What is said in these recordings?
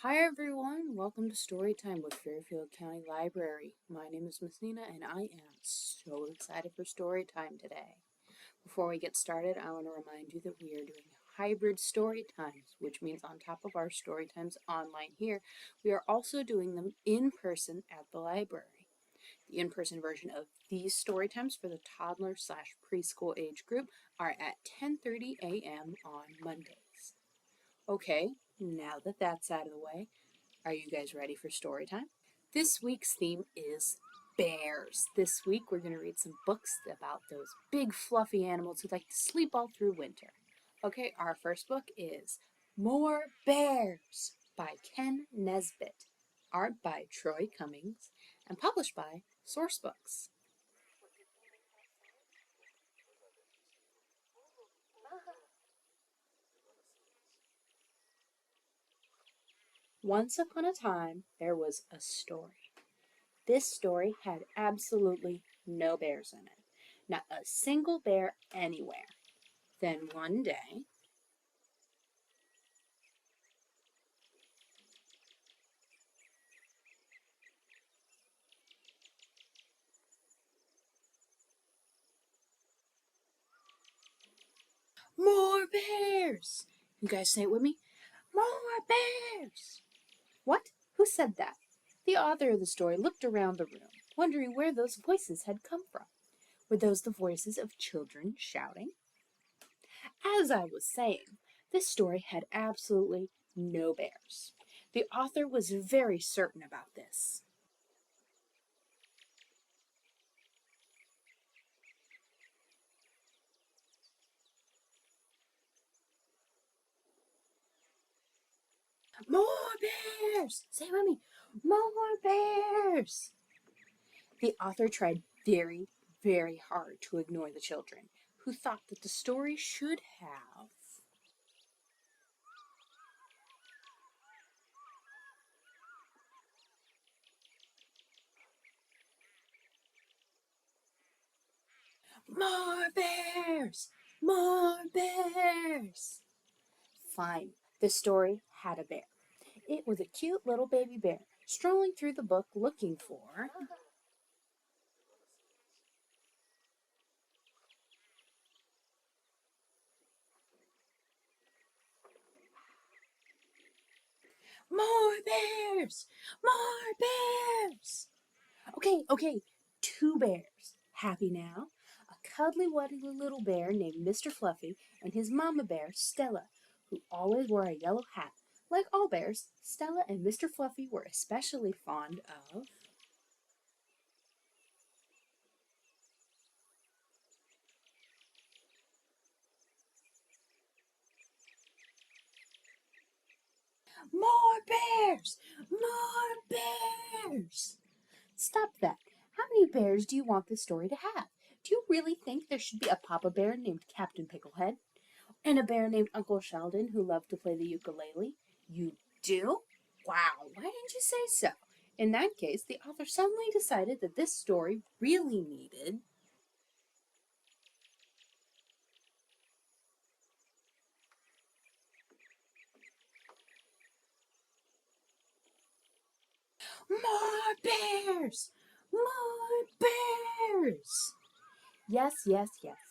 Hi everyone, welcome to Storytime with Fairfield County Library. My name is Miss Nina and I am so excited for Storytime today. Before we get started, I want to remind you that we are doing hybrid Storytimes, which means on top of our Storytimes online here, we are also doing them in person at the library. The in-person version of these Storytimes for the toddler/preschool age group are at 10:30 a.m. on Mondays. Okay, now that that's out of the way, are you guys ready for story time? This week's theme is bears. This week we're going to read some books about those big fluffy animals who like to sleep all through winter. Okay, our first book is More Bears by Kenn Nesbit, art by Troy Cummings, and published by Sourcebooks. Once upon a time, there was a story. This story had absolutely no bears in it. Not a single bear anywhere. Then one day, more bears! You guys say it with me? More bears! What? Who said that? The author of the story looked around the room, wondering where those voices had come from. Were those the voices of children shouting? As I was saying, this story had absolutely no bears. The author was very certain about this. More bears! Say it with me. More bears! The author tried very hard to ignore the children, who thought that the story should have more bears! More bears! Fine, the story had a bear. It was a cute little baby bear strolling through the book looking for more bears! More bears! Okay, two bears. Happy now? A cuddly, wuddly little bear named Mr. Fluffy and his mama bear, Stella, who always wore a yellow hat. Like all bears, Stella and Mr. Fluffy were especially fond of more bears! More bears! Stop that. How many bears do you want this story to have? Do you really think there should be a papa bear named Captain Picklehead? And a bear named Uncle Sheldon who loved to play the ukulele? You do? Wow, why didn't you say so? In that case, the author suddenly decided that this story really needed more bears! More bears! Yes,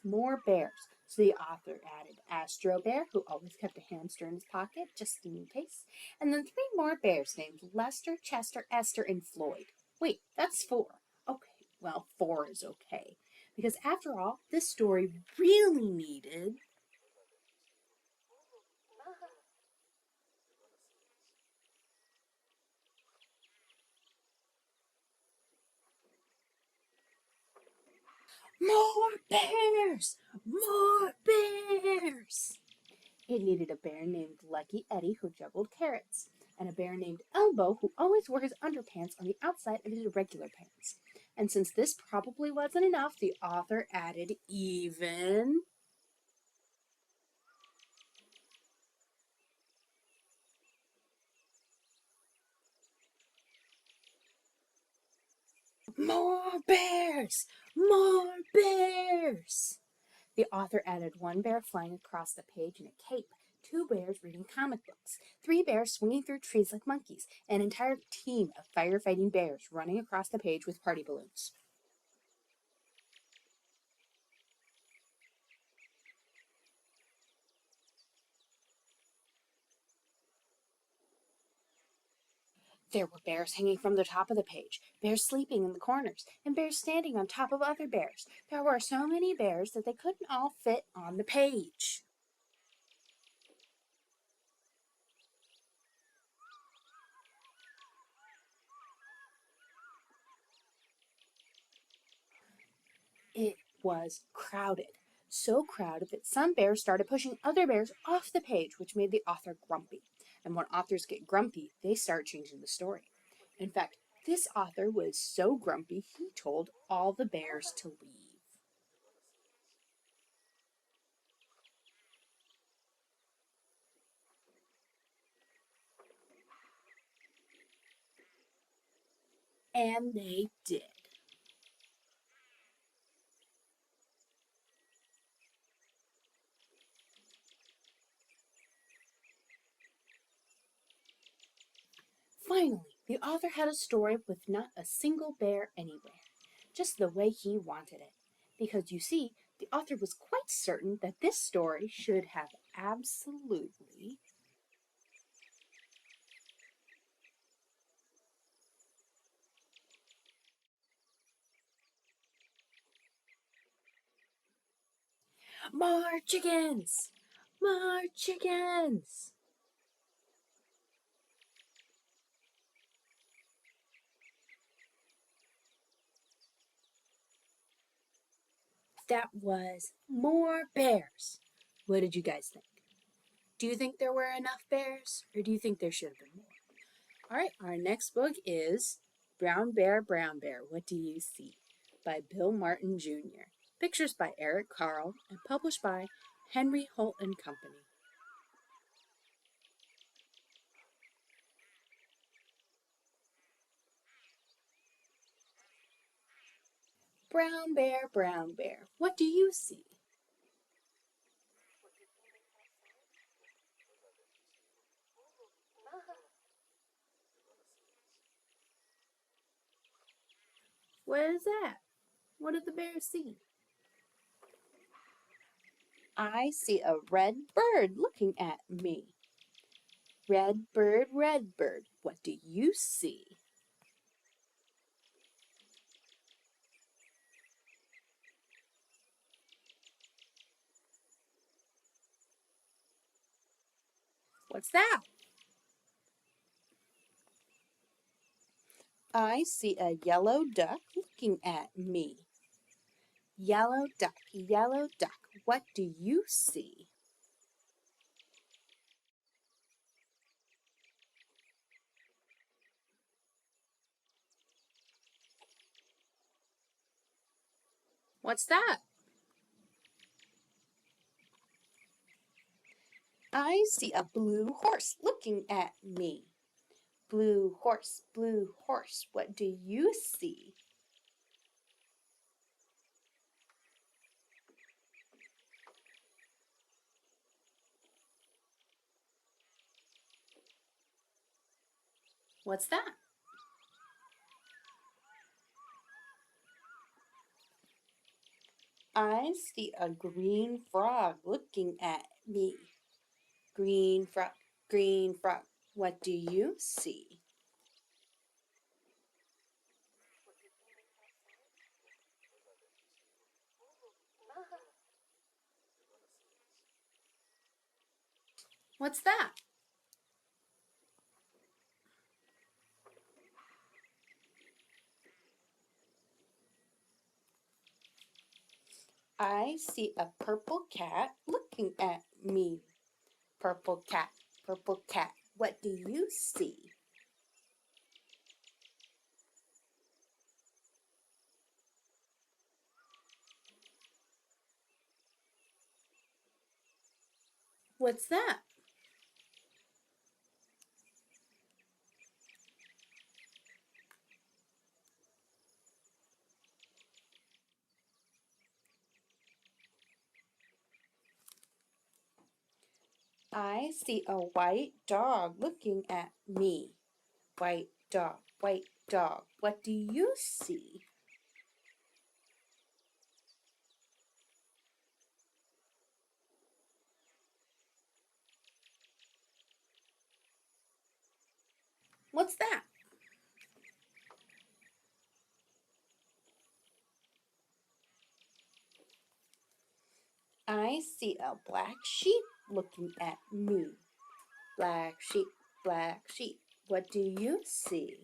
more bears. So the author added Astro Bear, who always kept a hamster in his pocket, just in case, and then three more bears named Lester, Chester, Esther, and Floyd. Wait, that's four. Okay, well, four is okay. Because after all, this story really needed more bears! More bears! It needed a bear named Lucky Eddie who juggled carrots, and a bear named Elbow who always wore his underpants on the outside of his regular pants. And since this probably wasn't enough, the author added even more bears! More bears! The author added one bear flying across the page in a cape 2 bears reading comic books, 3 bears swinging through trees like monkeys, an entire team of firefighting bears running across the page with party balloons. There were bears hanging from the top of the page, bears sleeping in the corners, and bears standing on top of other bears. There were so many bears that they couldn't all fit on the page. It was crowded, so crowded that some bears started pushing other bears off the page, which made the author grumpy. And when authors get grumpy, they start changing the story. In fact, this author was so grumpy, he told all the bears to leave. And they did. Finally, the author had a story with not a single bear anywhere, just the way he wanted it. Because you see, the author was quite certain that this story should have absolutely more chickens! More chickens! That was more bears. What did you guys think? Do you think there were enough bears, or do you think there should have been more? All right, our next book is Brown Bear, What Do You See? By Bill Martin Jr. Pictures by Eric Carle and published by Henry Holt and Company. Brown Bear, what do you see? What is that? What did the bear see? I see a red bird looking at me. Red bird, what do you see? What's that? I see a yellow duck looking at me. Yellow duck, what do you see? What's that? I see a blue horse looking at me. Blue horse, what do you see? What's that? I see a green frog looking at me. Green frog, what do you see? What's that? I see a purple cat looking at me. Purple cat, what do you see? What's that? I see a white dog looking at me. White dog, what do you see? What's that? I see a black sheep looking at me. Black sheep, what do you see?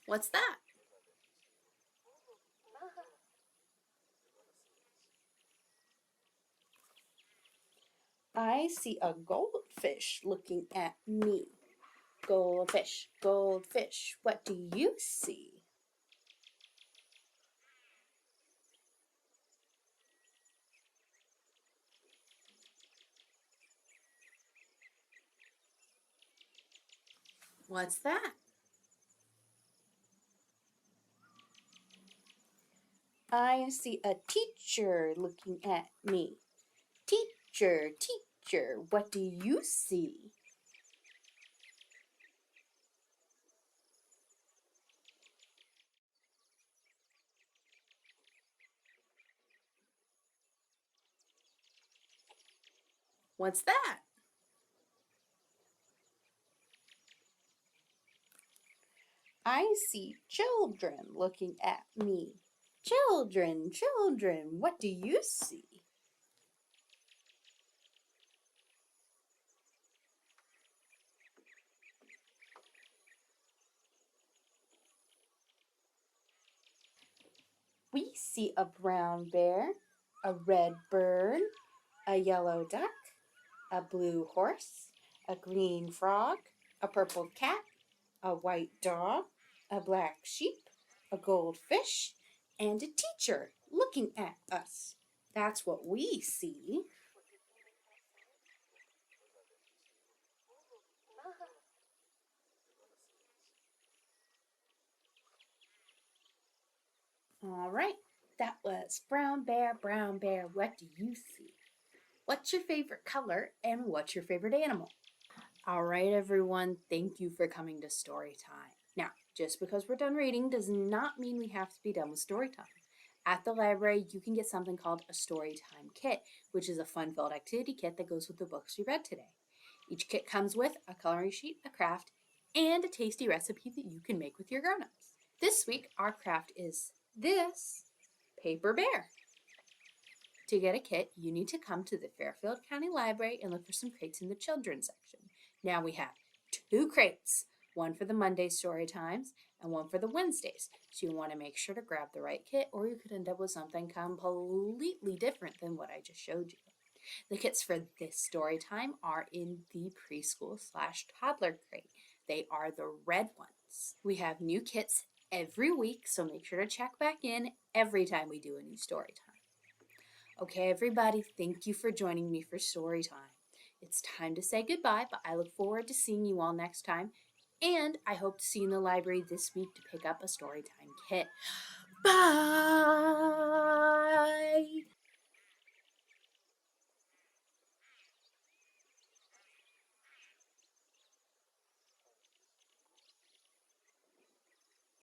What's that? I see a goldfish looking at me. Goldfish, what do you see? What's that? I see a teacher looking at me. Teacher, what do you see? What's that? I see children looking at me. Children, what do you see? We see a brown bear, a red bird, a yellow duck, a blue horse, a green frog, a purple cat, a white dog, a black sheep, a goldfish, and a teacher looking at us. That's what we see. All right, that was Brown Bear, what do you see? What's your favorite color and what's your favorite animal? All right, everyone, thank you for coming to story time. Now, just because we're done reading does not mean we have to be done with story time. At the library, you can get something called a Storytime kit, which is a fun-filled activity kit that goes with the books you read today. Each kit comes with a coloring sheet, a craft, and a tasty recipe that you can make with your grown-ups. This week, our craft is this paper bear. To get a kit, you need to come to the Fairfield County Library and look for some crates in the children's section. Now we have 2 crates, one for the Monday story times and one for the Wednesdays. So you want to make sure to grab the right kit or you could end up with something completely different than what I just showed you. The kits for this story time are in the preschool/toddler crate. They are the red ones. We have new kits every week, so make sure to check back in every time we do a new story time. Okay, everybody, thank you for joining me for story time. It's time to say goodbye, but I look forward to seeing you all next time. And I hope to see you in the library this week to pick up a story time kit. Bye!